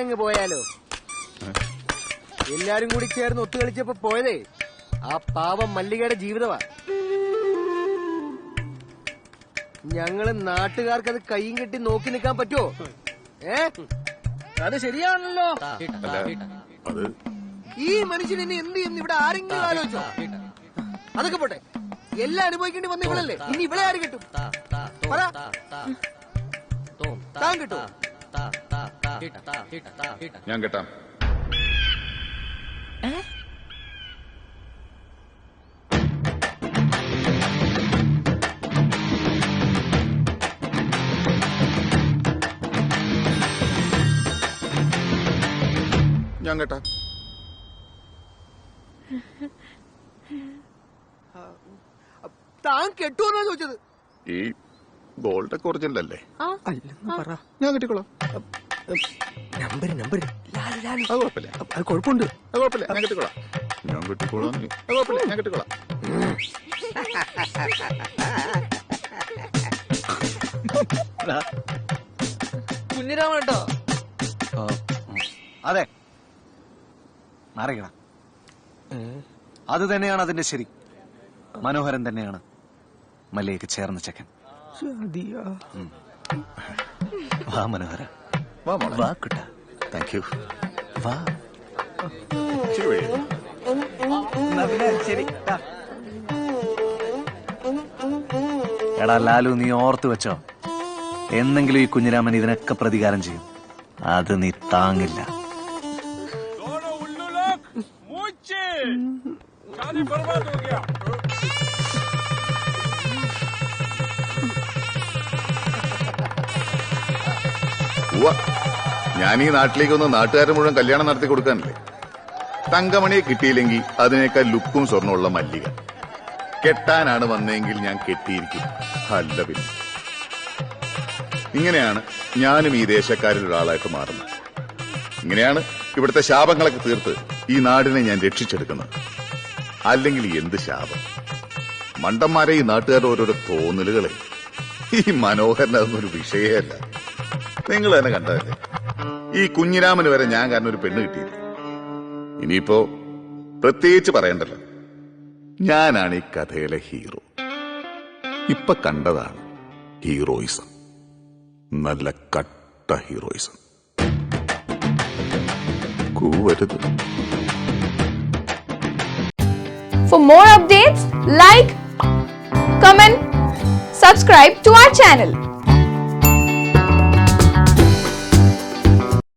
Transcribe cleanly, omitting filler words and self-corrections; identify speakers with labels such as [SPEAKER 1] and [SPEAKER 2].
[SPEAKER 1] അങ്ങ് പോയാലോ? എല്ലാരും കൂടി ചേർന്ന് ഒത്തുകളിച്ചപ്പോ പോയതേ ആ പാവം മല്ലികയുടെ ജീവിതമാ. ഞങ്ങള് നാട്ടുകാർക്ക് അത് കൈയും കെട്ടി നോക്കി നിൽക്കാൻ പറ്റുമോ?
[SPEAKER 2] അത് ശരിയാണല്ലോ.
[SPEAKER 1] ഈ മനുഷ്യൻ ഇനി എന്ത് ചെയ്യുന്നു ഇവിടെ ആരെങ്കിലും ആലോചിച്ചോ? അതൊക്കെ പോട്ടെ, എല്ലാം അനുഭവിക്കേണ്ടി വന്ന ഇവളല്ലേ, ഇനി ഇവളെ ആര് കിട്ടും? താൻ കിട്ടും.
[SPEAKER 3] ഞാൻ കേട്ടാം. ഞാൻ കേട്ടാ.
[SPEAKER 1] താൻ കെട്ടുമെന്നാ ചോദിച്ചത്.
[SPEAKER 3] ഈ ഗോൾഡൊക്കെ ഒറിജിനൽ അല്ലേ? ഞാൻ കെട്ടിക്കോളാം.
[SPEAKER 1] നമ്പര്
[SPEAKER 3] അത് കുഴപ്പമില്ല,
[SPEAKER 1] അത് കുഴപ്പമുണ്ട്.
[SPEAKER 3] അത് കുഴപ്പമില്ല, ഞാൻ കെട്ടിക്കോളാം. ഞാൻ കെട്ടിക്കോളാം. അത് കുഴപ്പമില്ല, ഞാൻ കെട്ടിക്കോളാം.
[SPEAKER 2] കുഞ്ഞിരാമൻ കേട്ടോ.
[SPEAKER 4] അതെ, അറിയണം. അത് തന്നെയാണ് അതിന്റെ ശരി. മനോഹരൻ തന്നെയാണ് മല്ലികയ്ക്ക് ചേർന്ന ചെക്കൻ. വാ മനോഹര, വാ കുട്ട. Thank you. വാ. എടാ ലാലു, നീ ഓർത്തു വെച്ചോ, എന്നെങ്കിലും ഈ കുഞ്ഞിരാമൻ ഇതിനൊക്കെ പ്രതികാരം ചെയ്യും. അത് നീ താങ്ങില്ല.
[SPEAKER 3] ഞാൻ ഈ നാട്ടിലേക്കൊന്ന് നാട്ടുകാരെ മുഴുവൻ കല്യാണം നടത്തി കൊടുക്കാനല്ലേ. തങ്കമണിയെ കിട്ടിയില്ലെങ്കിൽ അതിനേക്കാൾ ലുക്കും സ്വർണ്ണമുള്ള മല്ലിക കെട്ടാനാണ് വന്നതെങ്കിൽ ഞാൻ കെട്ടിയിരിക്കും. അല്ല പിന്നെ ഇങ്ങനെയാണ് ഞാനും ഈ ദേശക്കാരിൽ ഒരാളായിട്ട് മാറുന്നത്. ഇങ്ങനെയാണ് ഇവിടുത്തെ ശാപങ്ങളൊക്കെ തീർത്ത് ഈ നാടിനെ ഞാൻ രക്ഷിച്ചെടുക്കുന്നത്. അല്ലെങ്കിൽ എന്ത് ശാപം. മണ്ടന്മാരെ ഈ നാട്ടുകാരുടെ ഓരോരോ തോന്നലുകളെ. ഈ മനോഹരൻ അതൊന്നൊരു വിഷയമല്ല. നിങ്ങൾ തന്നെ കണ്ടതല്ലേ, ഈ കുഞ്ഞിരാമന് വരെ ഞാൻ കാരണം ഒരു പെണ്ണ് കിട്ടിയില്ല. ഇനിയിപ്പോ പ്രത്യേകിച്ച് പറയണ്ടല്ലോ, ഞാനാണ് ഈ കഥയിലെ ഹീറോ. ഇപ്പൊ കണ്ടതാണ് ഹീറോയിസം, നല്ല കട്ട heroism. കൂവരുത്.
[SPEAKER 5] For more updates, like, comment, subscribe to our channel.